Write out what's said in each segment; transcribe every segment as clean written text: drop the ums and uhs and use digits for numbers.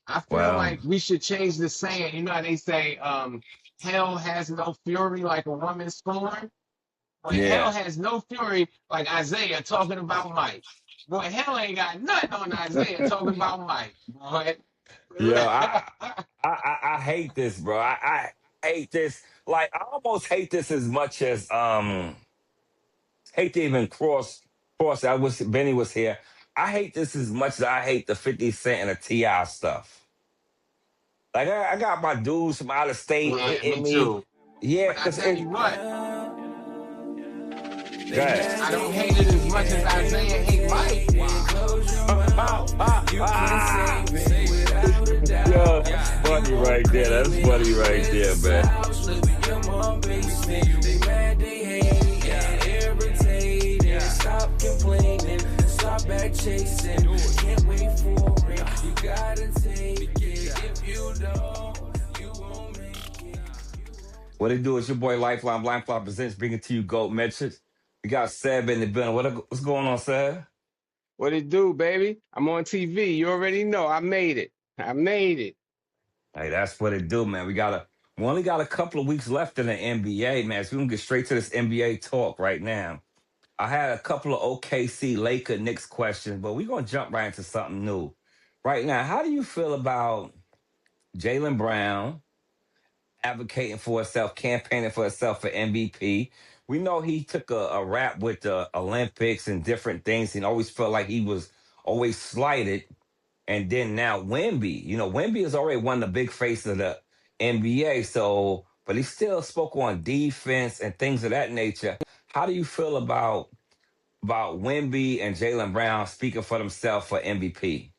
I feel Well, like we should change the saying. You know how they say, hell has no fury like a woman scorned? But hell yeah. has no fury like Isaiah talking about Mike. Boy, hell ain't got nothing on Isaiah talking about Mike. Boy. Yo, I hate this, bro. I hate this. Like I almost hate this as much as hate to even cross. I wish Benny was here. I hate this as much as I hate the 50 Cent and the Ti stuff. Like I got my dudes from out of state Right, hitting me me. too. Yeah, But I because tell it you what, good. I don't hate it as much as Isaiah hate Mike. Yo, that's funny right there. That's funny right there, man. What it do is your boy Lifeline Blind Fly presents bringing to you Gold Metrics. We got Seb in the building. What's going on, Seb? What it do, baby? I'm on TV. You already know. I made it. I made it. Hey, that's what it do, man. We only got a couple of weeks left in the NBA, man. So we gonna get straight to this NBA talk right now. I had a couple of OKC Laker Knicks questions, but we're gonna jump right into something new. Right now, how do you feel about Jalen Brown advocating for himself, campaigning for himself for MVP? We know he took a rap with the Olympics and different things and always felt like he was always slighted. And then now Wemby, Wemby is already one of the big faces of the NBA. So, but he still spoke on defense and things of that nature. How do you feel about Wemby and Jalen Brown speaking for themselves for MVP?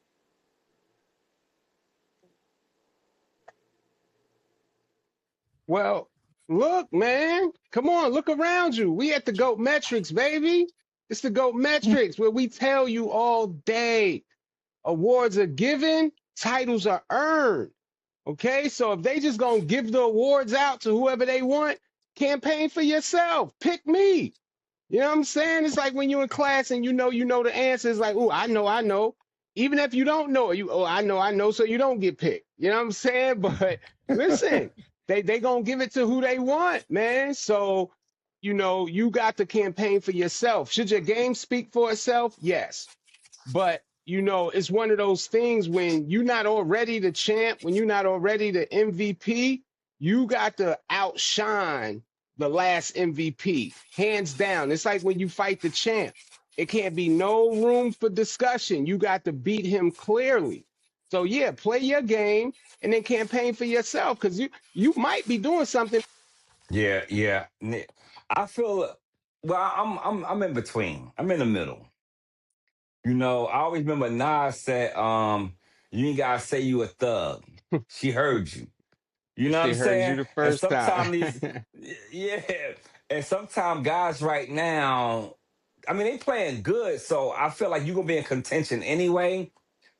Well, look, man. Come on, look around you. We at the GOAT Metrics, baby. It's the GOAT Metrics where we tell you all day. Awards are given, titles are earned. Okay, so if they just gonna give the awards out to whoever they want, campaign for yourself. Pick me. You know what I'm saying? It's like when you're in class and you know the answer. It's like, oh, I know. Even if you don't know it, I know, so you don't get picked. You know what I'm saying? But listen, they gonna give it to who they want, man. So, you got to campaign for yourself. Should your game speak for itself? Yes. But it's one of those things when you're not already the champ, when you're not already the MVP, you got to outshine the last MVP, hands down. It's like when you fight the champ. It can't be no room for discussion. You got to beat him clearly. So yeah, play your game and then campaign for yourself because you might be doing something. Yeah, yeah. I feel well. I'm in between. I'm in the middle. I always remember Nas said, "You ain't gotta say you a thug. She heard you." You know what She I'm heard you saying? the And first sometimes time. yeah, and sometimes guys right now, I mean, they playing good, so I feel like you're gonna be in contention anyway.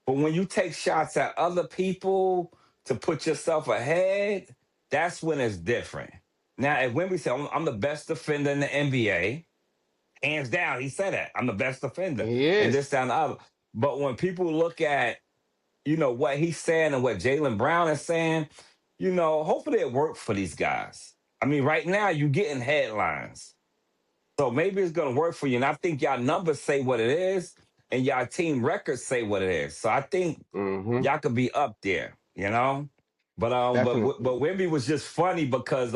But when you take shots at other people to put yourself ahead, that's when it's different. Now, if Wemby said, I'm the best defender in the NBA, hands down, he said that. I'm the best defender. He And is. this, that, and the other. But when people look at, what he's saying and what Jalen Brown is saying, hopefully it worked for these guys. I mean, right now, you're getting headlines. So maybe it's going to work for you. And I think y'all numbers say what it is, and y'all team records say what it is. So I think Hmm. y'all could be up there, you know. But Definitely. Wemby was just funny because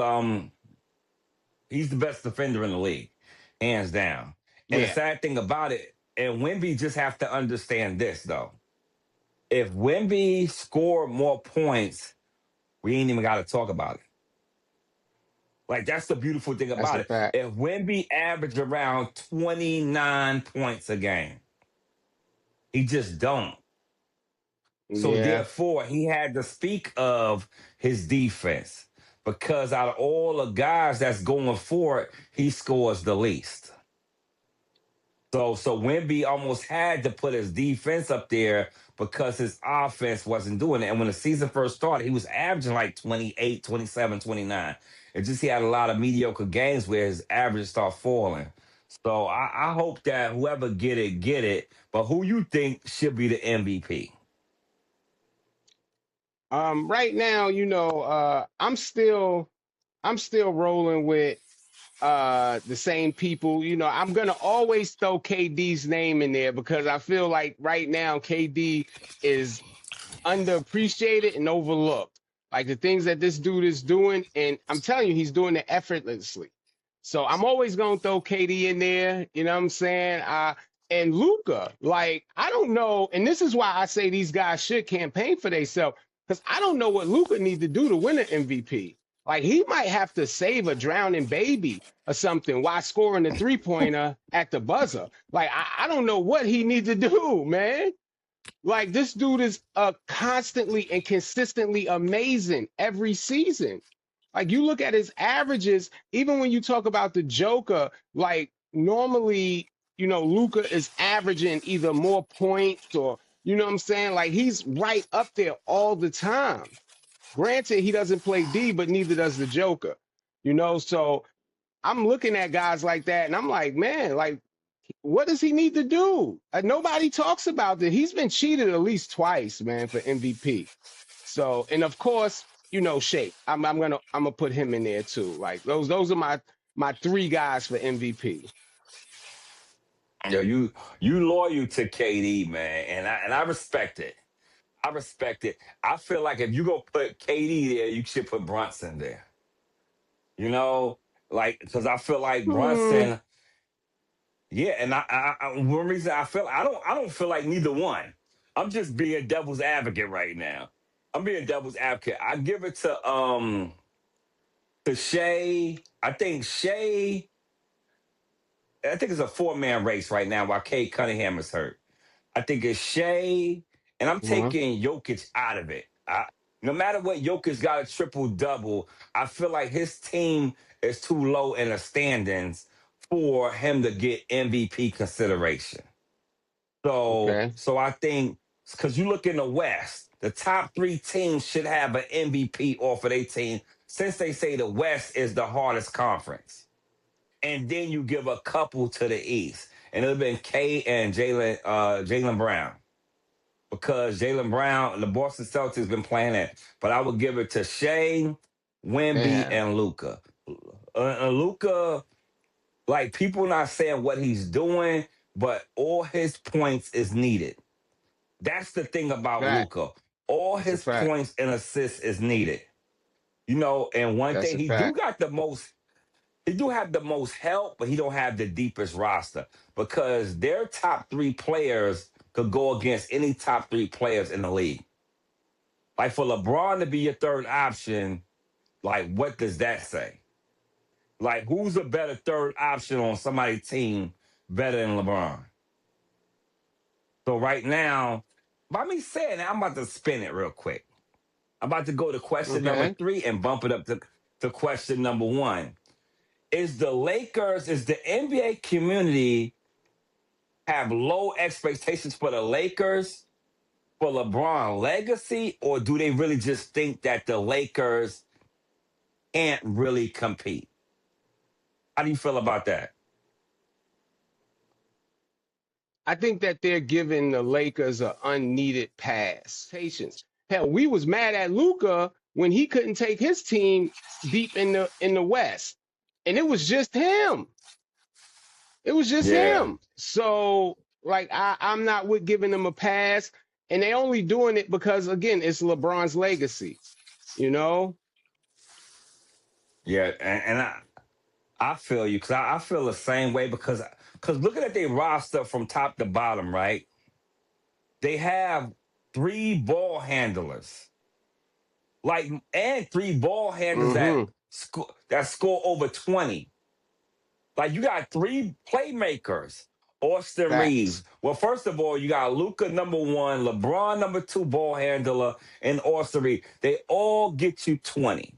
he's the best defender in the league, hands down. And the Yeah. sad thing about it, and Wemby just have to understand this though. If Wemby scored more points, we ain't even got to talk about it. Like that's the beautiful thing That's about a it. fact. If Wemby averaged around 29 points a game, he just don't. So Yeah. therefore, he had to speak of his defense because out of all the guys that's going for it, he scores the least. So Wemby almost had to put his defense up there because his offense wasn't doing it. And when the season first started, he was averaging like 28, 27, 29. It just he had a lot of mediocre games where his average started falling. So I hope that whoever get it, get it. But who you think should be the MVP? Right now, I'm still rolling with the same people. I'm gonna always throw KD's name in there because I feel like right now KD is underappreciated and overlooked. Like the things that this dude is doing, and I'm telling you, he's doing it effortlessly. So I'm always gonna throw KD in there. You know what I'm saying? And Luca, like I don't know, and this is why I say these guys should campaign for themselves because I don't know what Luca need to do to win an MVP. Like he might have to save a drowning baby or something while scoring the 3-pointer at the buzzer. Like I don't know what he needs to do, man. Like this dude is constantly and consistently amazing every season. Like you look at his averages, even when you talk about the Joker, like normally, Luca is averaging either more points or you know what I'm saying? Like he's right up there all the time. Granted, he doesn't play D, but neither does the Joker. So I'm looking at guys like that and I'm like, man, like what does he need to do? Nobody talks about that. He's been cheated at least twice, man, for MVP. So, and of course, Shake. I'm gonna put him in there too. Like those are my three guys for MVP. Yo, you loyal to KD, man, and I respect it. I respect it. I feel like if you go put KD there, you should put Brunson there. You know, like because I feel like Hmm, Brunson. Yeah, and one reason I don't feel like neither one. I'm just being devil's advocate right now. I'm being devil's advocate. I give it to Shea. I think it's a four-man race right now while Kate Cunningham is hurt. I think it's Shea, and I'm uh-huh. taking Jokic out of it. No matter what Jokic got a triple double, I feel like his team is too low in the standings for him to get MVP consideration. So, Okay. so I think because you look in the West, the top three teams should have an MVP off of their team, since they say the West is the hardest conference. And then you give a couple to the East, and it'll been K and Jalen Brown, because Jalen Brown, the Boston Celtics, been playing it. But I would give it to Shea, They Wemby, have. and Luca. Luca, like people not saying what he's doing, but all his points is needed. That's the thing about Fact. Luca. All That's a his fact. points and assists is needed. And one That's thing a he do fact. got the most. He do have the most help, but he don't have the deepest roster because their top three players could go against any top three players in the league. Like for LeBron to be your third option, like what does that say? Like who's a better third option on somebody's team better than LeBron? So right now, by me saying that, I'm about to spin it real quick. I'm about to go to question number Okay. three and bump it up to question number one. Is the NBA community have low expectations for the Lakers for LeBron legacy, or do they really just think that the Lakers can't really compete? How do you feel about that? I think that they're giving the Lakers an unneeded pass. Patience. Hell, we was mad at Luca when he couldn't take his team deep in the West, and it was just him. It was just Yeah. him. So, like, I'm not with giving them a pass, and they only doing it because again, it's LeBron's legacy. You know. Yeah, and I feel you because I feel the same way because looking at their roster from top to bottom, right? They have three ball handlers, like, and three ball handlers Mm-hmm. that score over 20. Like you got three playmakers. Austin Facts. Reeves. Well, first of all, you got Luca number one, LeBron number two ball handler, and Austin Reeves. They all get you 20.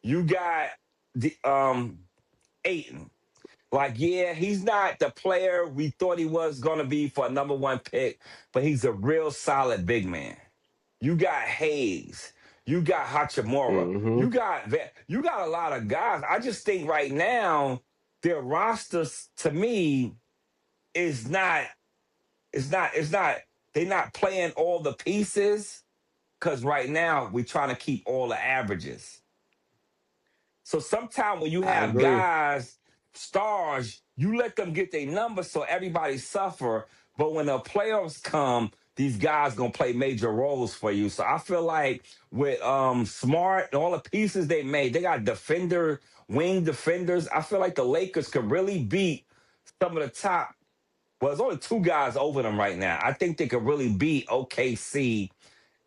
You got the Aiton. Like, yeah, he's not the player we thought he was gonna be for a number one pick, but he's a real solid big man. You got Hayes. You got Hachimura. Mm-hmm. You got a lot of guys. I just think right now their rosters to me is not they're not playing all the pieces. because right now we're trying to keep all the averages. So sometimes when you I have agree. guys, stars, you let them get their numbers so everybody suffer. But when the playoffs come, these guys gonna play major roles for you. So I feel like with Smart and all the pieces they made, they got wing defenders. I feel like the Lakers could really beat some of the top. Well, there's only two guys over them right now. I think they could really beat OKC.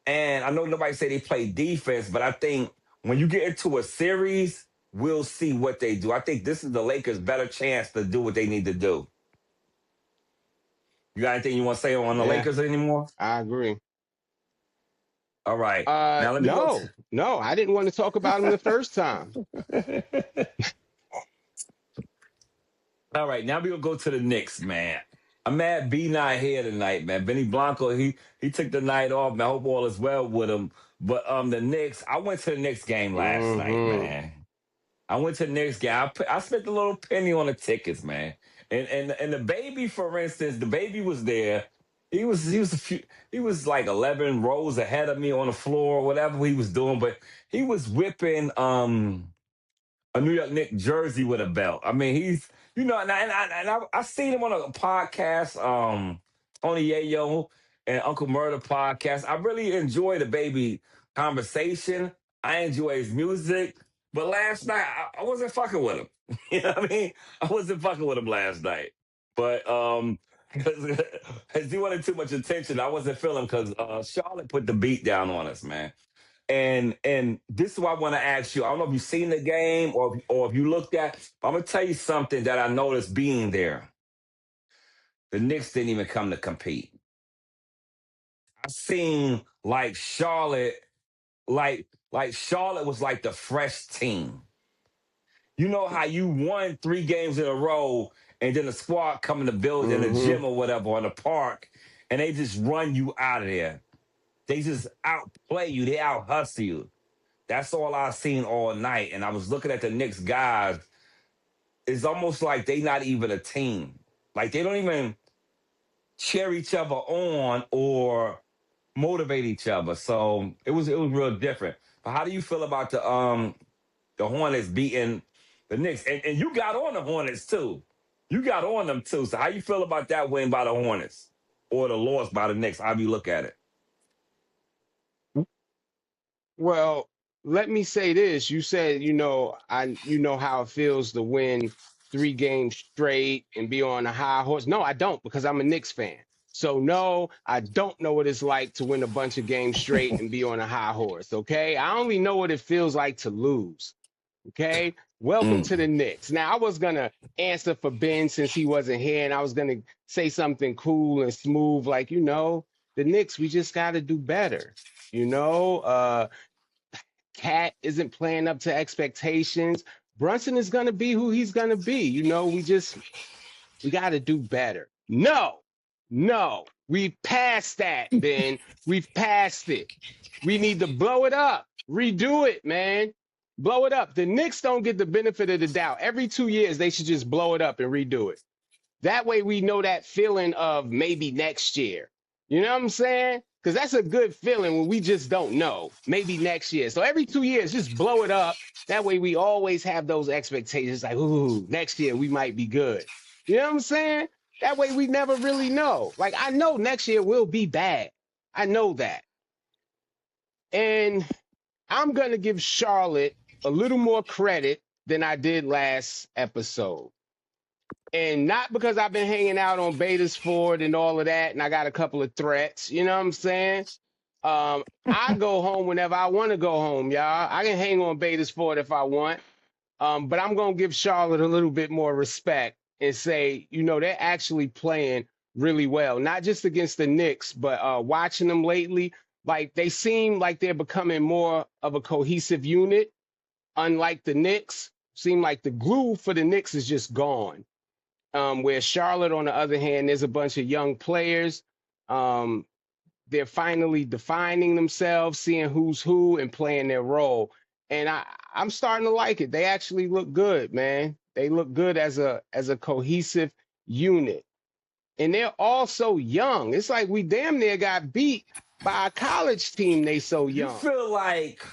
And I know nobody say they play defense, but I think when you get into a series, we'll see what they do. I think this is the Lakers' better chance to do what they need to do. You got anything you want to say on the Yeah, Lakers anymore? I agree. All right. Now let me go No, no, I didn't want to talk about him the first time. to. All right. Now we're gonna go to the Knicks, man. I'm mad B not here tonight, man. Benny Blanco, he took the night off, man. I hope all is well with him. But the Knicks, I went to the Knicks game last night, Hmm. man. I went to the Knicks game. I spent a little penny on the tickets, man. And the baby, for instance, the baby was there. He was like 11 rows ahead of me on the floor, whatever he was doing, but he was whipping a New York Knicks jersey with a belt. I mean, he's I seen him on a podcast, Tony Yayo and Uncle Murder podcast. I really enjoy the baby conversation. I enjoy his music, but last night I wasn't fucking with him. You know what I mean? I wasn't fucking with him last night, but because he wanted too much attention, I wasn't feeling because Charlotte put the beat down on us, man. And this is what I want to ask you. I don't know if you've seen the game or if you looked at. I'm gonna tell you something that I noticed being there. The Knicks didn't even come to compete. I seen like Charlotte, like Charlotte was like the fresh team. You know how you won 3 games in a row, and then the squad come in the building, in the Hmm. gym or whatever, or the park, and they just run you out of there. They just outplay you. They out hustle you. That's all I seen all night. And I was looking at the Knicks guys. It's almost like they not even a team. Like they don't even cheer each other on or motivate each other. So it was real different. But how do you feel about the Hornets beating the Knicks? And you got on the Hornets too. You got on them too. So how you feel about that win by the Hornets or the loss by the Knicks? How do you look at it? Well, let me say this. You said, you know how it feels to win 3 games straight and be on a high horse. No, I don't, because I'm a Knicks fan. So no, I don't know what it's like to win a bunch of games straight and be on a high horse. Okay. I only know what it feels like to lose. Okay. Welcome to Mm. the Knicks. Now, I was going to answer for Ben since he wasn't here, and I was going to say something cool and smooth, like, the Knicks, we just got to do better. You know, Cat isn't playing up to expectations. Brunson is going to be who he's going to be. We got to do better. No, no, we've passed that, Ben. We've passed it. We need to blow it up, redo it, man. Blow it up. The Knicks don't get the benefit of the doubt. Every 2 years, they should just blow it up and redo it. That way we know that feeling of maybe next year. You know what I'm saying? Because that's a good feeling when we just don't know. Maybe next year. So every 2 years, just blow it up. That way we always have those expectations like, ooh, next year we might be good. You know what I'm saying? That way we never really know. Like, I know next year will be bad. I know that. And I'm going to give Charlotte a little more credit than I did last episode. And not because I've been hanging out on Betas Ford and all of that, and I got a couple of threats. You know what I'm saying? I go home whenever I want to go home, y'all. I can hang on Betas Ford if I want. But I'm gonna give Charlotte a little bit more respect and say, they're actually playing really well, not just against the Knicks, but watching them lately, like they seem like they're becoming more of a cohesive unit. Unlike the Knicks, seem like the glue for the Knicks is just gone. Where Charlotte, on the other hand, there's a bunch of young players. Um, they're finally defining themselves, seeing who's who, and playing their role. And I'm starting to like it. They actually look good, man. They look good as a cohesive unit. And they're all so young. It's like we damn near got beat by a college team. They so You young. feel like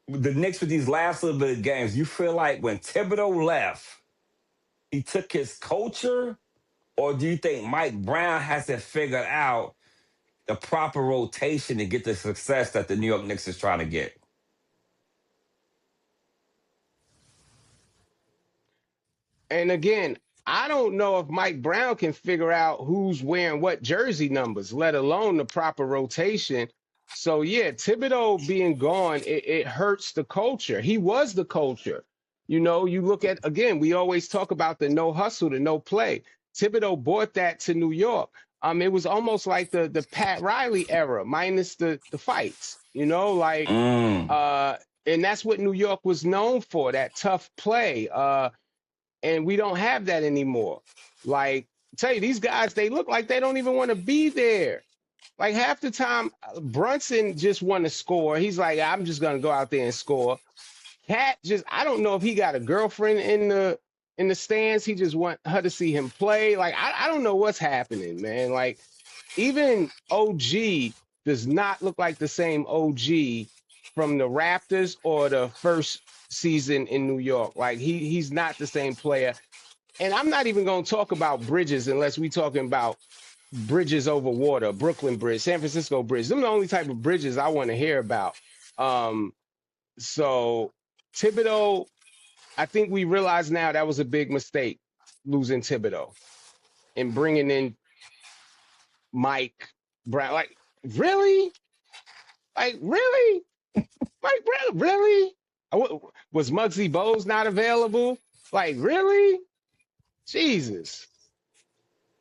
the Knicks with these last little bit of games, you feel like when Thibodeau left, he took his culture, or do you think Mike Brown hasn't figured out the proper rotation to get the success that the New York Knicks is trying to get? And again, I don't know if Mike Brown can figure out who's wearing what jersey numbers, let alone the proper rotation. So yeah, Thibodeau being gone, it hurts the culture. He was the culture. You know, you look at again, we always talk about the no hustle, the no play. Thibodeau brought that to New York. It was almost like the Pat Riley era, minus the fights. You know, like Mm. uh, and that's what New York was known for, that tough play. And we don't have that anymore. Like, I tell you, these guys, they look like they don't even want to be there. Like half the time, Brunson just want to score. He's like, I'm just gonna go out there and score. Cat just, I don't know if he got a girlfriend in the stands. He just want her to see him play. Like, I don't know what's happening, man. Like, even OG does not look like the same OG from the Raptors or the first season in New York. Like, he's not the same player. And I'm not even going to talk about bridges unless we talking about bridges over water, Brooklyn Bridge, San Francisco Bridge. Them are the only type of bridges I want to hear about. Um, so Thibodeau, I think we realize now that was a big mistake losing Thibodeau and bringing in Mike Brown. Like, really? Like, really? Mike Brown, really? Was Muggsy Bogues not available? Like, really? Jesus.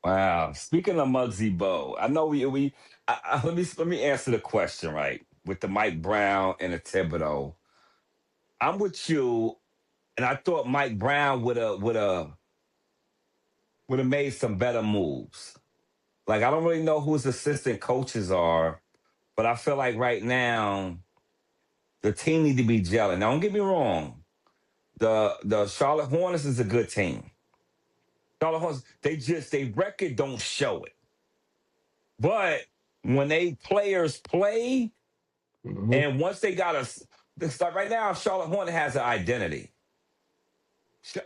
Wow. Speaking of Muggsy Bogues, I know let me answer the question right with the Mike Brown and the Thibodeau. I'm with you, and I thought Mike Brown would have made some better moves. Like I don't really know who his assistant coaches are, but I feel like right now the team need to be gelling. Now, don't get me wrong. The Charlotte Hornets is a good team. Charlotte Hornets, they record don't show it. But when they players play, Hmm. and once they got start right now, Charlotte Hornet has an identity.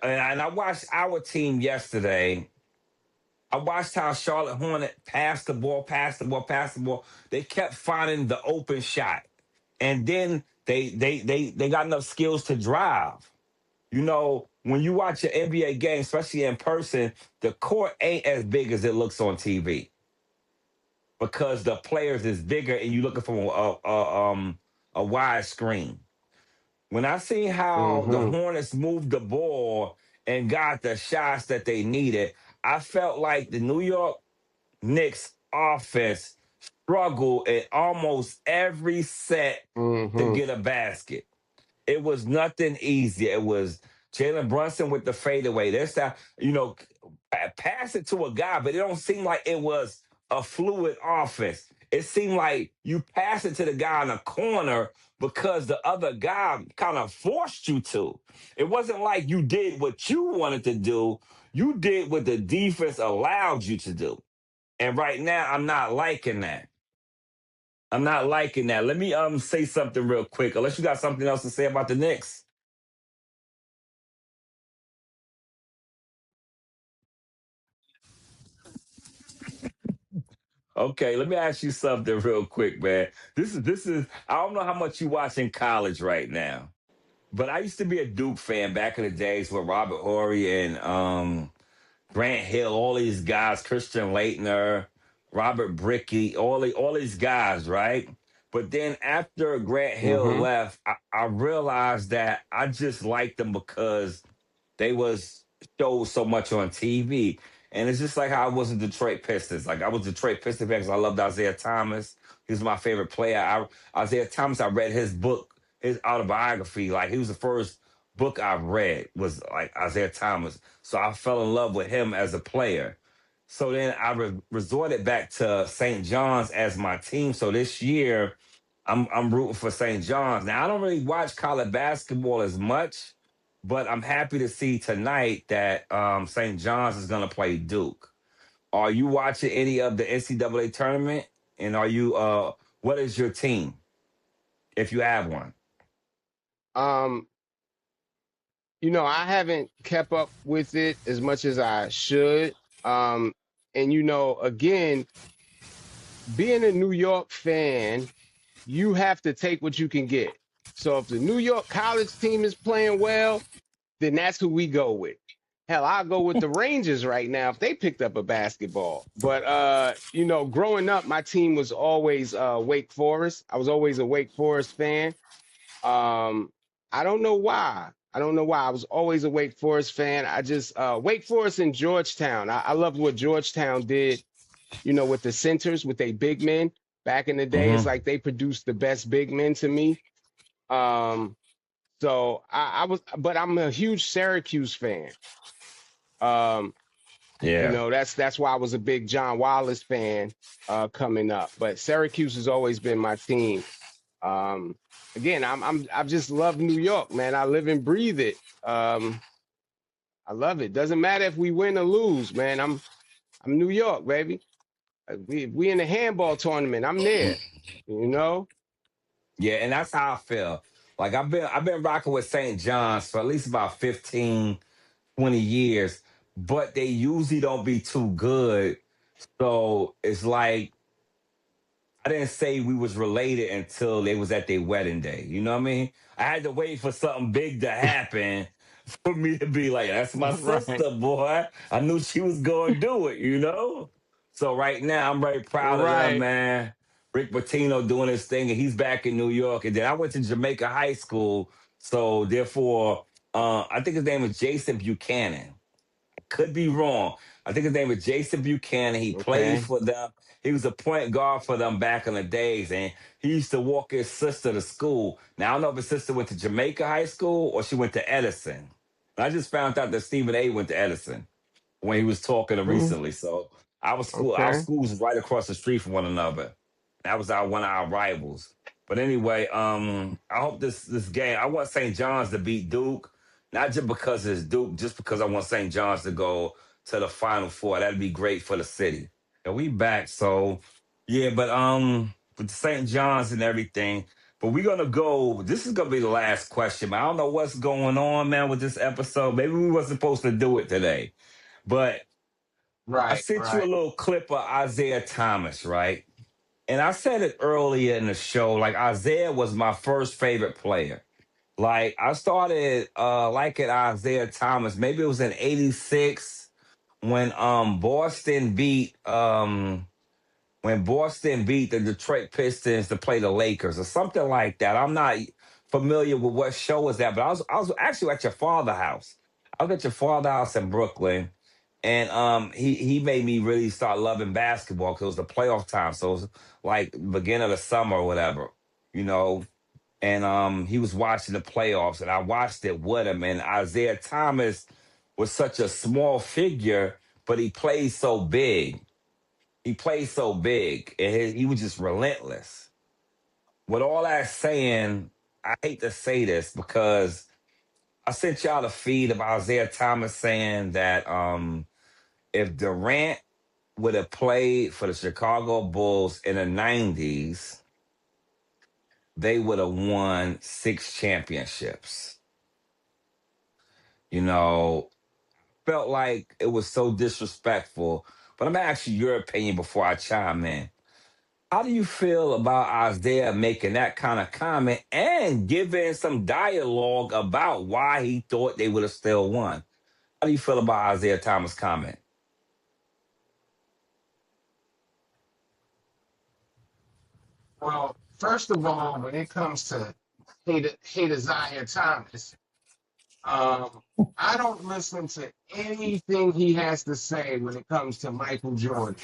And I watched our team yesterday. I watched how Charlotte Hornet passed the ball, passed the ball, passed the ball. They kept finding the open shot. And then they got enough skills to drive. You know, when you watch an NBA game, especially in person, the court ain't as big as it looks on TV because the players is bigger and you're looking for a wide screen. When I see how the Hmm. Hornets moved the ball and got the shots that they needed, I felt like the New York Knicks offense struggled in almost every set to Hmm. get a basket. It was nothing easy. It was Jalen Brunson with the fadeaway. That's how, pass it to a guy, but it don't seem like it was a fluid offense. It seemed like you pass it to the guy in the corner because the other guy kind of forced you to. It wasn't like you did what you wanted to do. You did what the defense allowed you to do. And right now, I'm not liking that. I'm not liking that. Let me say something real quick. Unless you got something else to say about the Knicks. Okay, let me ask you something real quick, man. This is I don't know how much you watch in college right now, but I used to be a Duke fan back in the days with Robert Horry and Grant Hill, all these guys, Christian Leitner, Robert Bricky, all these guys, right? But then after Grant Hill Hmm. left, I realized that I just liked them because they was showed so much on TV. And it's just like how I was in Detroit Pistons. Like I was Detroit Pistons fan because I loved Isaiah Thomas. He was my favorite player. Isaiah Thomas, I read his book, his autobiography. Like he was the first book I read was like Isaiah Thomas. So I fell in love with him as a player. So then I resorted back to St. John's as my team. So this year, I'm rooting for St. John's. Now I don't really watch college basketball as much, but I'm happy to see tonight that St. John's is going to play Duke. Are you watching any of the NCAA tournament? And what is your team if you have one? Um, I haven't kept up with it as much as I should. Um, and again, being a New York fan, you have to take what you can get. So if the New York college team is playing well, then that's who we go with. Hell, I'll go with the Rangers right now if they picked up a basketball. But growing up, my team was always Wake Forest. I was always a Wake Forest fan. Um, I don't know why. I don't know why. I was always a Wake Forest fan. I just Wake Forest and Georgetown. I loved what Georgetown did, with the centers, with their big men. Back in the day, it's Hmm. like they produced the best big men to me. Um, so but I'm a huge Syracuse fan. Um, Yeah. that's why I was a big John Wallace fan coming up. But Syracuse has always been my team. Um, again, I've just loved New York, man. I live and breathe it. I love it. Doesn't matter if we win or lose, man. I'm New York, baby. We in the handball tournament. I'm there. You know. Yeah, and that's how I feel. Like I've been rocking with St. John's for at least about 15, 20 years, but they usually don't be too good. So it's like I didn't say we was related until they was at their wedding day. You know what I mean? I had to wait for something big to happen for me to be like, that's my Right. sister, boy. I knew she was going to do it, you know? So right now, I'm very proud of them, Right. man. Rick Pitino doing his thing, and he's back in New York. And then I went to Jamaica High School. So therefore, I think his name is Jason Buchanan. Could be wrong. I think his name is Jason Buchanan. He played Okay. for them. He was a point guard for them back in the days, and he used to walk his sister to school. Now I don't know if his sister went to Jamaica High School or she went to Edison. I just found out that Stephen A. went to Edison when he was talking Mm, recently. So our okay. schools was right across the street from one another. That was our one of our rivals. But anyway, I hope this game. I want St. John's to beat Duke, not just because it's Duke, just because I want St. John's to go to the Final Four. That'd be great for the city. And we back, so yeah. But with St. John's and everything. But we're gonna go. This is gonna be the last question. Man. I don't know what's going on, man, with this episode. Maybe we weren't supposed to do it today, but I Right. sent you a Right. little clip of Isaiah Thomas, right? And I said it earlier in the show, like Isaiah was my first favorite player. Like I started liking Isaiah Thomas. Maybe it was in '86 when Boston beat the Detroit Pistons to play the Lakers or something like that. I'm not familiar with what show was that, but I was actually at your father's house. I was at your father's house in Brooklyn, and he made me really start loving basketball because it was the playoff time, so it was like beginning of the summer or whatever, you know. And he was watching the playoffs, and I watched it with him. And Isaiah Thomas was such a small figure, but he played so big. He played so big, and he was just relentless. With all that saying, I hate to say this because I sent y'all the feed of Isaiah Thomas saying that if Durant would have played for the Chicago Bulls in the '90s, they would have won 6 championships. You know, felt like it was so disrespectful. But I'm gonna ask you your opinion before I chime in. How do you feel about Isaiah making that kind of comment and giving some dialogue about why he thought they would have still won? How do you feel about Isaiah Thomas' comment? Well, first of all, when it comes to hate Isaiah Thomas, um, I don't listen to anything he has to say when it comes to Michael Jordan.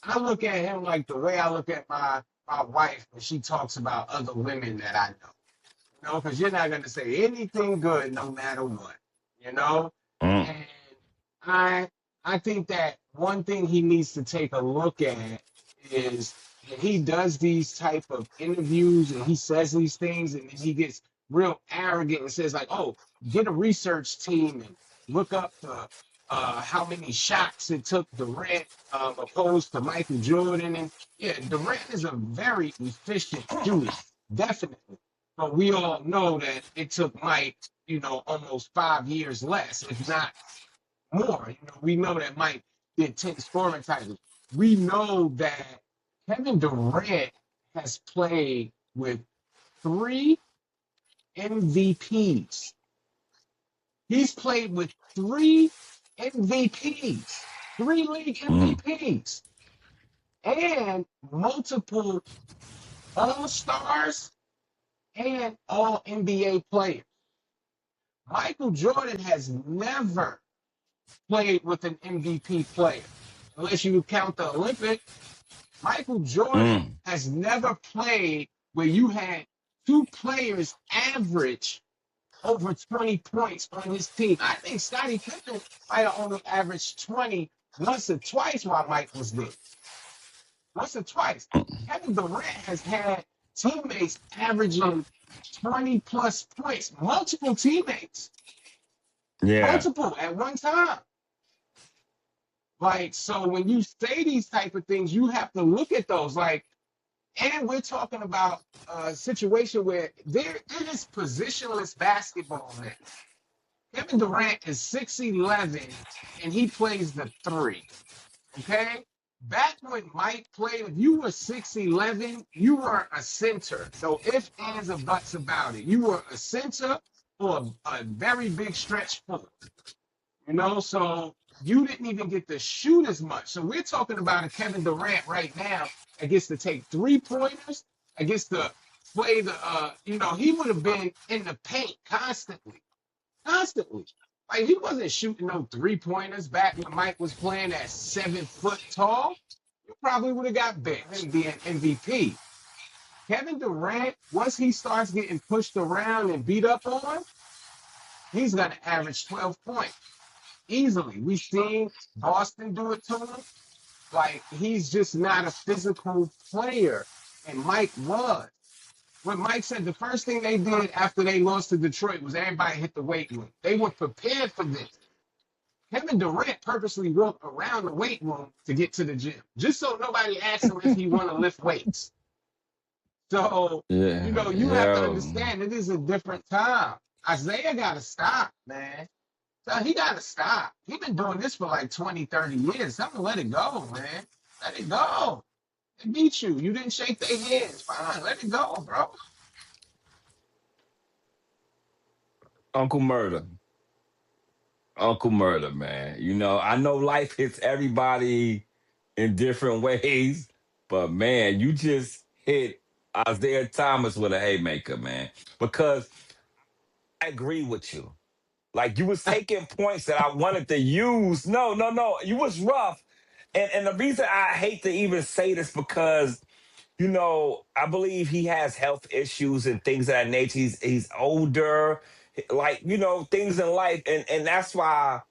I look at him like the way I look at my wife when she talks about other women that I know. Because you're not going to say anything good no matter what, you know? Mm, And I I think that one thing he needs to take a look at is when he does these type of interviews and he says these things and then he gets real arrogant and says like, "Oh, get a research team and look up the how many shots it took Durant opposed to Michael Jordan. And yeah, Durant is a very efficient shooter, definitely. But we all know that it took Mike, almost 5 years less, if not more. We know that Mike did 10 scoring titles. We know that Kevin Durant has played with three MVPs. He's played with three MVPs, three league Mm, MVPs, and multiple All Stars and All NBA players. Michael Jordan has never played with an MVP player, unless you count the Olympic. Michael Jordan mm. has never played where you had two players average over 20 points on his team. I think Scottie Pippen might have only averaged 20 once or twice while Mike was there. Once or twice. Kevin Durant has had teammates averaging 20 plus points, multiple teammates, Yeah. multiple at one time. Like, so when you say these type of things, you have to look at those. Like, and we're talking about a situation where there is positionless basketball now. Kevin Durant is 6'11", and he plays the three. Okay? Back when Mike played, if you were 6'11", you were a center. No ifs, ands, or buts about it. You were a center or a very big stretch four. So you didn't even get to shoot as much. So we're talking about a Kevin Durant right now that gets to take 3-pointers, that gets to play he would have been in the paint constantly. Constantly. Like, he wasn't shooting no 3-pointers back when Mike was playing at 7 foot tall. You probably would have got benched, being MVP. Kevin Durant, once he starts getting pushed around and beat up on, he's going to average 12 points easily. We've seen Boston do it to him. Like, he's just not a physical player. And Mike was. When Mike said the first thing they did after they lost to Detroit was everybody hit the weight room. They were prepared for this. Kevin Durant purposely walked around the weight room to get to the gym, just so nobody asked him if he want to lift weights. So, Yeah. you have to Yeah. understand it is a different time. Isaiah got to stop, man. So he got to stop. He been doing this for like 20, 30 years. Tell him to let it go, man. Let it go. They beat you. You didn't shake their hands. Fine, let it go, bro. Uncle Murder. Uncle Murder, man. I know life hits everybody in different ways, but man, you just hit Isaiah Thomas with a haymaker, man. Because I agree with you. Like, you was taking points that I wanted to use. No, no, no. You was rough. And the reason I hate to even say this because I believe he has health issues and things of that nature. He's older, like, things in life. And that's why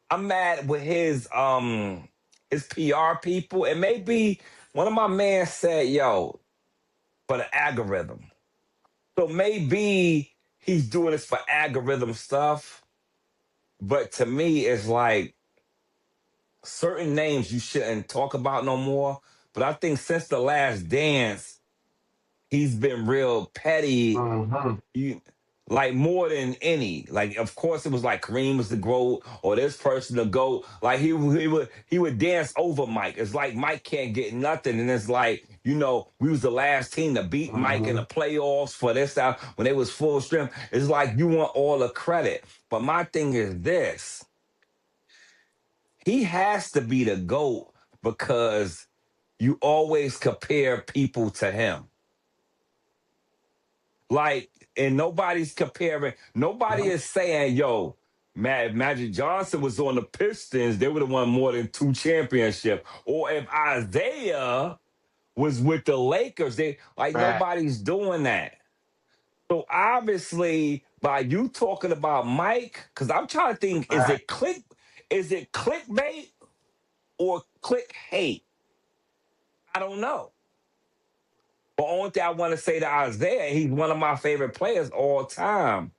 I'm mad with his PR people. And maybe one of my men said, yo, for the algorithm. So maybe he's doing this for algorithm stuff. But to me, it's like certain names you shouldn't talk about no more. But I think since the last dance, he's been real petty. Mm-hmm. You like more than any. Like, of course, it was like Kareem was the GOAT or this person the GOAT. Like, he would dance over Mike. It's like Mike can't get nothing, and it's like we was the last team to beat Mike in Mm-hmm. the playoffs for this time when they was full strength. It's like you want all the credit, but my thing is this: he has to be the GOAT because you always compare people to him. Like, and nobody's comparing, nobody Yep. is saying, yo, Magic Johnson was on the Pistons, they would have won more than 2 championships. Or if Isaiah was with the Lakers, they like Right. nobody's doing that. So obviously, by you talking about Mike, because I'm trying to think, Right. is it clickbait or click hate? I don't know. But only thing I want to say to Isaiah, he's one of my favorite players all time.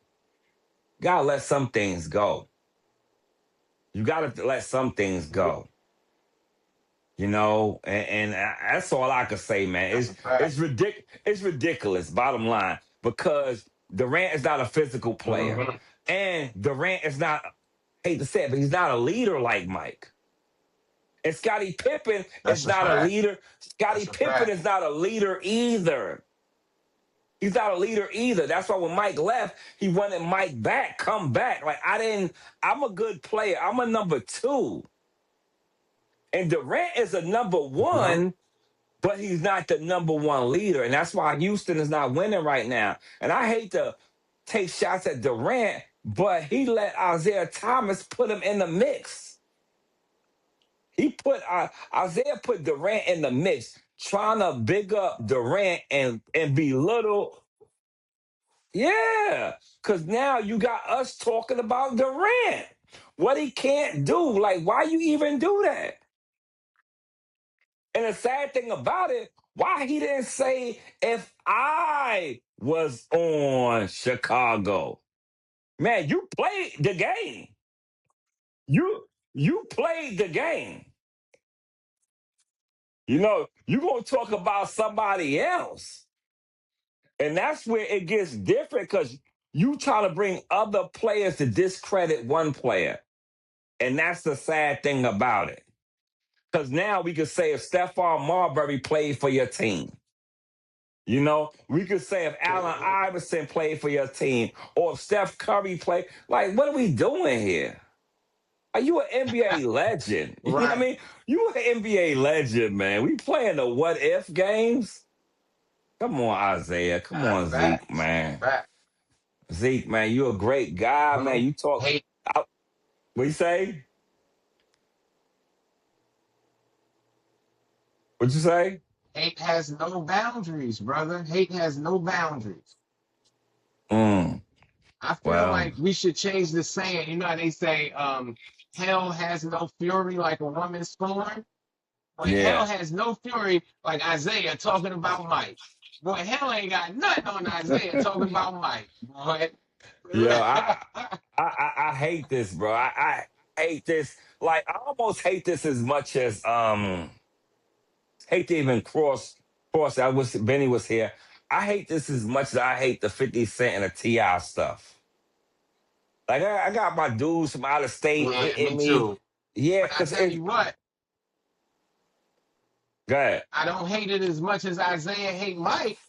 Gotta let some things go. You got to let some things go. And that's all I could say, man. That's a fact. It's ridiculous, bottom line, because Durant is not a physical player, Hmm. and Durant is not. Hate to say it, but he's not a leader like Mike. And Scottie Pippen is That's a not a fact. leader. Scottie That's a Pippen fact. is not a leader either. He's not a leader either. That's why when Mike left, he wanted Mike back, come back. Like I'm a good player. I'm a number two. And Durant is a number Hmm. one, but he's not the number one leader. And that's why Houston is not winning right now. And I hate to take shots at Durant, but he let Isaiah Thomas put him in the mix. Isaiah put Durant in the mix, trying to big up Durant and belittle. Yeah, because now you got us talking about Durant, what he can't do. Like, why you even do that? And the sad thing about it, why he didn't say if I was on Chicago. Man, you played the game. You played the game. You're gonna talk about somebody else. And that's where it gets different because you try to bring other players to discredit one player. And that's the sad thing about it. Because now we could say if Stephon Marbury played for your team, we could say if Allen Iverson played for your team or if Steph Curry played. Like, what are we doing here? Are you an NBA legend? You know what I Right. mean? You an NBA legend, man. We playing the what if games. Come on, Isaiah. Come on, Zeke, Facts. man. Fact. Zeke, man, you a great guy, man. Mhm. You talk. Hate, What you say? What you say? hate has no boundaries, brother. Hate has no boundaries. Mm, I feel well, like we should change the saying. You know how they say, hell has no fury like a woman scorned? Boy, hell yeah. has no fury like Isaiah talking about Mike. Boy, hell ain't got nothing on Isaiah talking about Mike. Boy. Yeah, I hate this, bro. I hate this. Like, I almost hate this as much as hate to even cross. I wish Benny was here. I hate this as much as I hate the 50 Cent and the Ti stuff. Like, I got my dudes from out of state Yeah, me hitting me. too. Yeah, But I because tell you what, go ahead. I don't hate it as much as Isaiah hate Mike.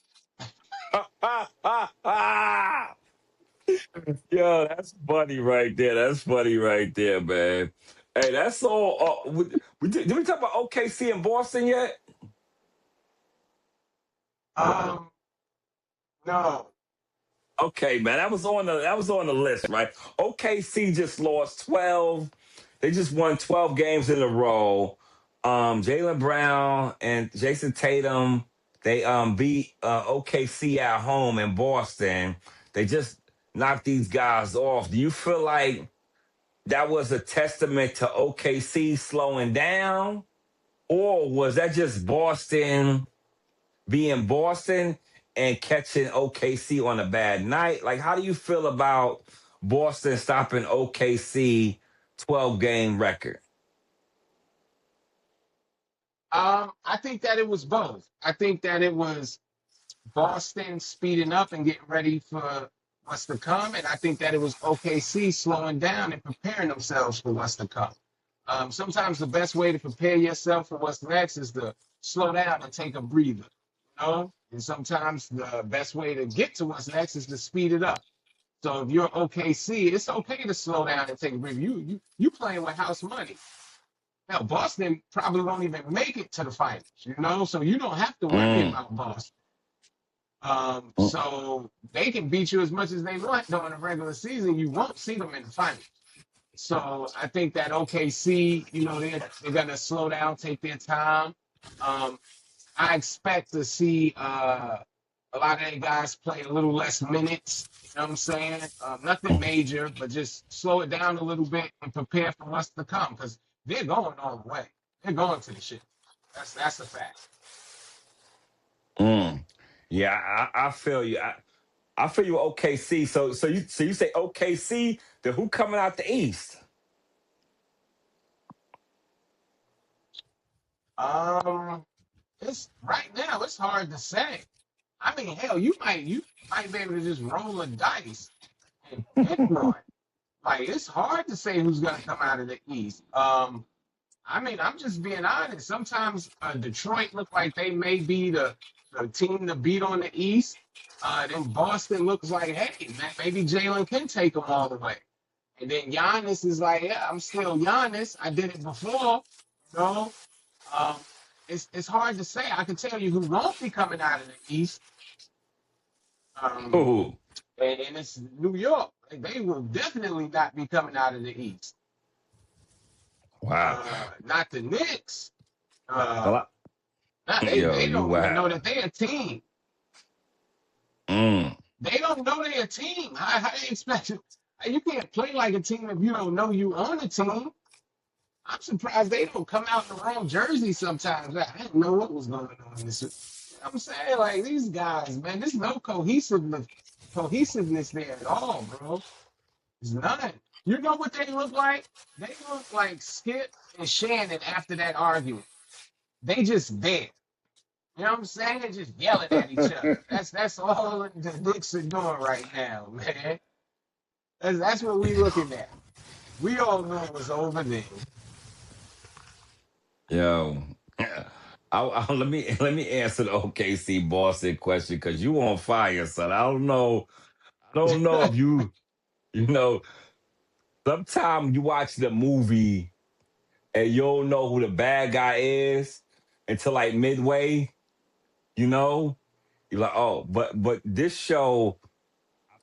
Yo, that's funny right there. That's funny right there, man. Hey, that's all. Did we talk about OKC in Boston yet? Um, no. Okay, man, that was on the list, right? OKC just lost 12. They just won 12 games in a row. Jalen Brown and Jason Tatum, they beat OKC at home in Boston. They just knocked these guys off. Do you feel like that was a testament to OKC slowing down? Or was that just Boston being Boston and catching OKC on a bad night? Like, how do you feel about Boston stopping OKC 12-game record? I think that it was both. I think that it was Boston speeding up and getting ready for what's to come, and I think that it was OKC slowing down and preparing themselves for what's to come. Sometimes the best way to prepare yourself for what's next is to slow down and take a breather, you know? And sometimes the best way to get to what's next is to speed it up. So if you're OKC, it's okay to slow down and take a breather. You playing with house money. Now Boston probably won't even make it to the finals, you know, so you don't have to worry Mm, about Boston. mm, So they can beat you as much as they want during the regular season. You won't see them in the finals. So I think that OKC, they're gonna slow down, take their time. Um, I expect to see a lot of the guys play a little less minutes. You know what I'm saying? Nothing major, but just slow it down a little bit and prepare for what's to come because they're going all the way. They're going to the shit. That's a fact. mm. Yeah, I feel you. I feel you. OKC. So you say OKC. Then who coming out the East? Um, it's right now. It's hard to say. I mean, hell, you might be able to just roll a dice and pick one. Like it's hard to say who's gonna come out of the East. I mean, I'm just being honest. Sometimes Detroit look like they may be the team to beat on the East. Then Boston looks like, hey, man, maybe Jalen can take them all the way. And then Giannis is like, yeah, I'm still Giannis. I did it before. You know, um, it's hard to say. I can tell you who won't be coming out of the East. Um, Ooh, and it's New York. They will definitely not be coming out of the East. wow. Not the Knicks. Well, Uh, Nah, they yo, you don't even know wow. that they're a team. Mm. They don't know they're a team. How they expect you? You can't play like a team if you don't know you on a team. I'm surprised they don't come out in the wrong jersey sometimes. I didn't know what was going on this. You know what I'm saying? Like these guys, man, there's no cohesiveness there at all, bro. There's none. You know what they look like? They look like Skip and Shannon after that argument. They just there. You know what I'm saying? Just yelling at each other. That's all the Knicks are doing right now, man. That's what we looking at. We all know it was over then. Yo, let me answer the OKC Boston question because you on fire, son. I don't know if you know. Sometimes you watch the movie and you don't know who the bad guy is until like midway. You know, you're like, oh, but this show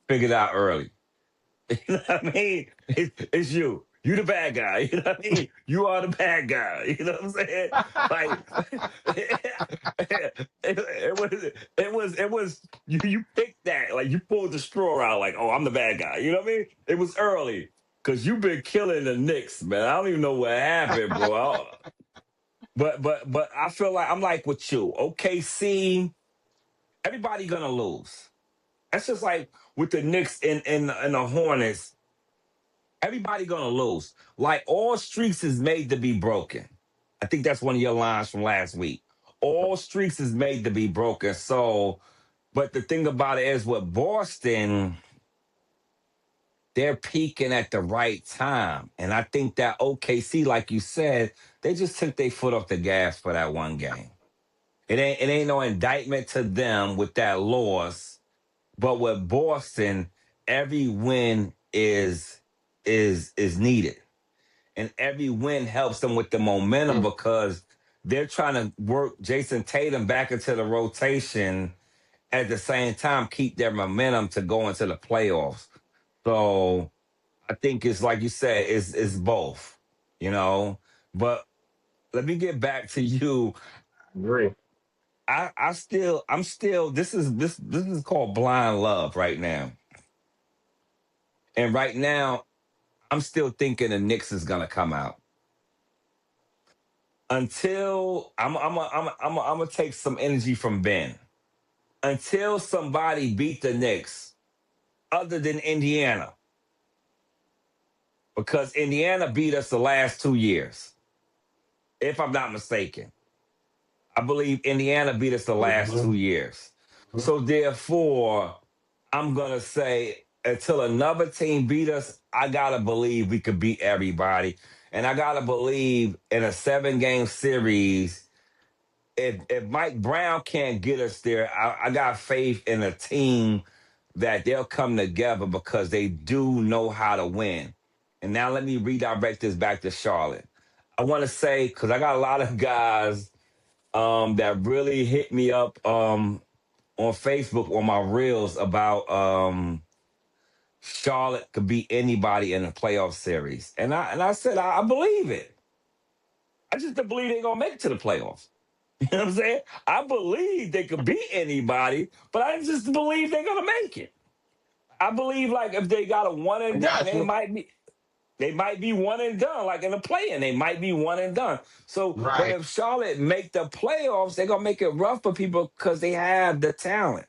figured out early. You know what I mean? It's you. You the bad guy. You know what I mean? You are the bad guy. You know what I'm saying? Like it was you picked that. Like you pulled the straw out like, oh, I'm the bad guy. You know what I mean? It was early. Cause you've been killing the Knicks, man. I don't even know what happened, bro. But I feel like I'm like with you. OKC, everybody gonna lose. That's just like with the Knicks and the Hornets. Everybody gonna lose. Like all streaks is made to be broken. I think that's one of your lines from last week. All streaks is made to be broken. So, but the thing about it is with Boston, they're peaking at the right time. And I think that OKC, like you said, they just took their foot off the gas for that one game. It ain't no indictment to them with that loss. But with Boston, every win is needed. And every win helps them with the momentum because they're trying to work Jason Tatum back into the rotation at the same time, keep their momentum to go into the playoffs. So I think it's like you said, it's both, you know. But let me get back to you. Agree. I'm still this is called blind love right now. And right now, I'm still thinking the Knicks is gonna come out. Until I'm gonna take some energy from Ben. Until somebody beat the Knicks, other than Indiana, because Indiana beat us the last 2 years, if I'm not mistaken. I believe Indiana beat us the last Mm-hmm. 2 years. So therefore, I'm gonna say until another team beat us, I gotta believe we could beat everybody. And I gotta believe in a 7 game series, if Mike Brown can't get us there, I got faith in a team that they'll come together because they do know how to win. And now let me redirect this back to Charlotte. I want to say because I got a lot of guys that really hit me up on Facebook on my reels about Charlotte could beat anybody in a playoff series, and I said I believe it. I just don't believe they're gonna make it to the playoffs. You know what I'm saying? I believe they could beat anybody, but I just believe they're gonna make it. I believe like if they got a one I and done, got you. they might be one and done. Like in the play-in, they might be one and done. So, but Right. if Charlotte make the playoffs, they're gonna make it rough for people because they have the talent.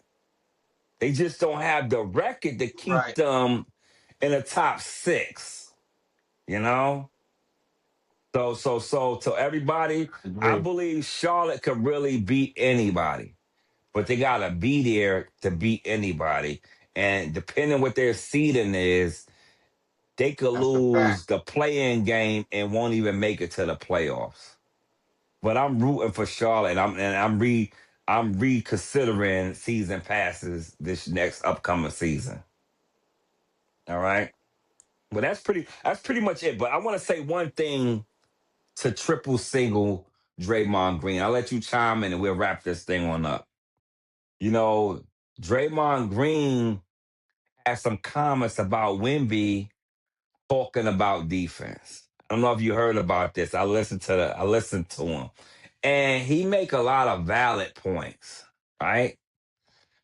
They just don't have the record to keep Right. them in the top 6. You know? So to everybody, I I agree. believe Charlotte could really beat anybody, but they gotta be there to beat anybody. And depending what their seeding is, they could That's a fact. lose the play-in game and won't even make it to the playoffs. But I'm rooting for Charlotte. I'm reconsidering season passes this next upcoming season. All right. But that's pretty much it. But I want to say one thing to triple single Draymond Green. I'll let you chime in and we'll wrap this thing on up. You know, Draymond Green had some comments about Wemby talking about defense. I don't know if you heard about this. I listened to him. And he make a lot of valid points, right?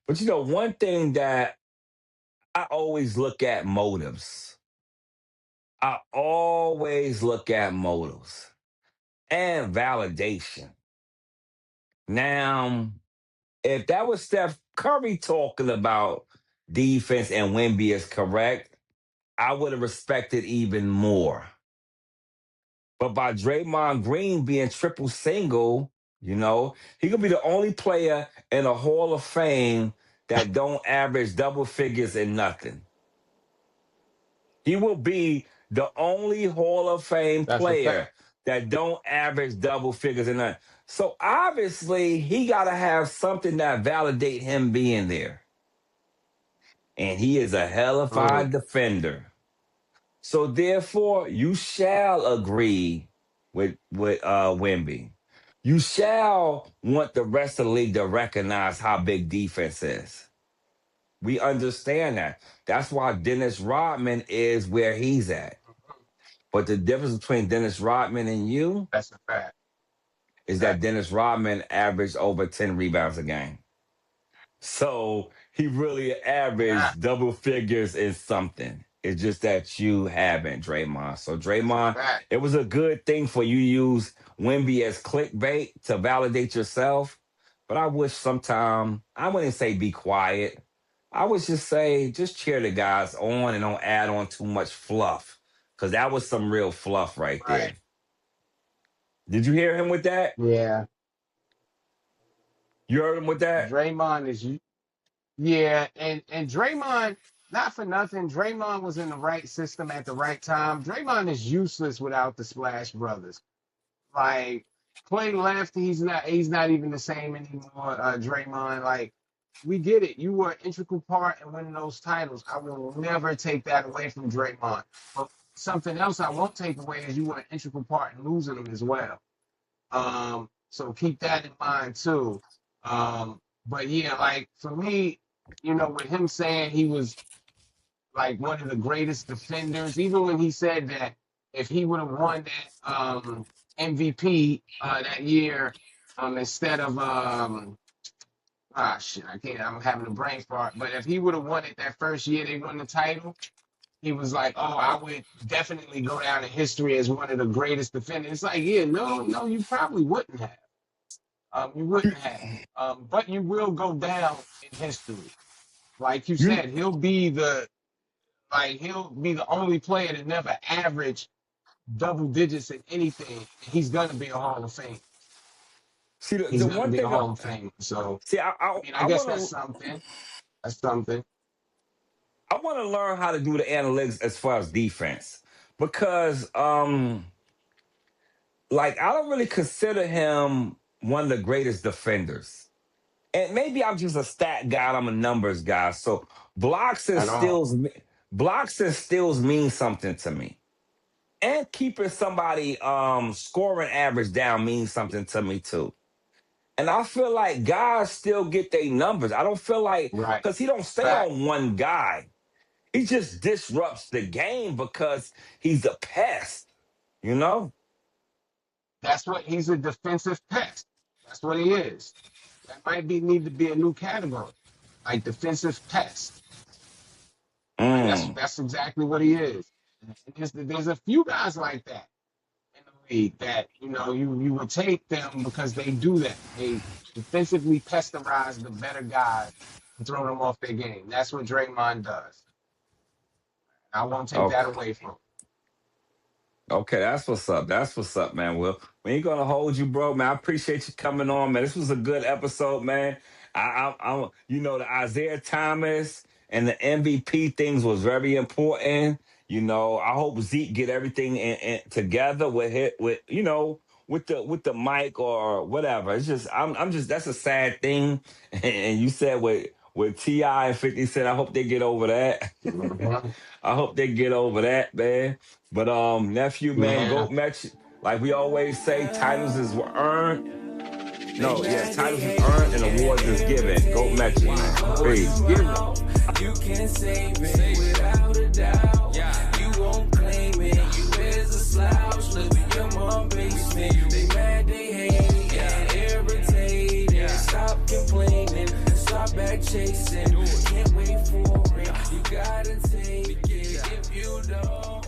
But one thing that I always look at motives. I always look at motives and validation. Now, if that was Steph Curry talking about defense and Wemby is correct, I would have respected even more. But by Draymond Green being triple single, he could be the only player in a Hall of Fame that don't average double figures in nothing. He will be the only Hall of Fame That's a player fact. that don't average double figures in nothing. So obviously he gotta have something that validate him being there. And he is a Mm, hellified defender. So therefore, you shall agree with Wemby. You shall want the rest of the league to recognize how big defense is. We understand that. That's why Dennis Rodman is where he's at. But the difference between Dennis Rodman and you that's a fact. is that Exactly. Dennis Rodman averaged over 10 rebounds a game. So he really Yeah, averaged double figures in something. It's just that you haven't, Draymond. So that's a Draymond, fact. it was a good thing for you to use Wemby as clickbait to validate yourself. But I wish sometime I wouldn't say be quiet. I would just say just cheer the guys on and don't add on too much fluff. Cause that was some real fluff right Right. there. Did you hear him with that? Yeah. You heard him with that? Draymond is yeah, and Draymond, not for nothing, Draymond was in the right system at the right time. Draymond is useless without the Splash Brothers. Like Clay left, he's not even the same anymore. Draymond, like we get it. You were an integral part in winning those titles. I will never take that away from Draymond. But something else I won't take away is you were an integral part in losing them as well. So keep that in mind too. But yeah, like for me, with him saying he was like one of the greatest defenders, even when he said that if he would have won that MVP that year, instead of shit, I can't, I'm having a brain fart. But if he would have won it that first year they won the title, he was like, "Oh, I would definitely go down in history as one of the greatest defenders." It's like, yeah, no, no, you probably wouldn't have. You wouldn't have. But you will go down in history. Like you You said, he'll be the only player to never average double digits in anything. He's gonna be a Hall of Fame. see He's the gonna one be a thing. Hall of Fame. So See, I I I, mean, I I guess want that's to something. That's something. I want to learn how to do the analytics as far as defense because like I don't really consider him one of the greatest defenders. And maybe I'm just a stat guy, I'm a numbers guy. So blocks and At all. steals blocks and steals mean something to me. And keeping somebody scoring average down means something to me too. And I feel like guys still get their numbers. I don't feel like Right. because he don't stay Fact. on one guy. He just disrupts the game because he's a pest, you know? That's what he's a defensive pest. That's what he is. That might be need to be a new category, like defensive pest. Like Mm. that's exactly what he is. And there's a few guys like that in the league that you would take them because they do that. They defensively pasteurize the better guys and throw them off their game. That's what Draymond does. I won't take that Okay. away from him. Okay, that's what's up. That's what's up, man. Well, we ain't gonna hold you, bro, man. I appreciate you coming on, man. This was a good episode, man. The Isaiah Thomas and the MVP things was very important. I hope Zeke get everything together with the mic or whatever. It's just I'm just that's a sad thing. And you said with Ti and 50 Cent, I hope they get over that. I hope they get over that, man. But nephew, man, Man, GOAT match, like we always say, titles is earned. No, yeah, titles is earned and awards is given. GOAT matches, man. Peace. You can save it without a doubt. You won't claim it. You is a slouch. Live in your mom basement. They mad, they hate, and irritated. Stop complaining. Stop back chasing. Can't wait for it. You gotta take it if you don't.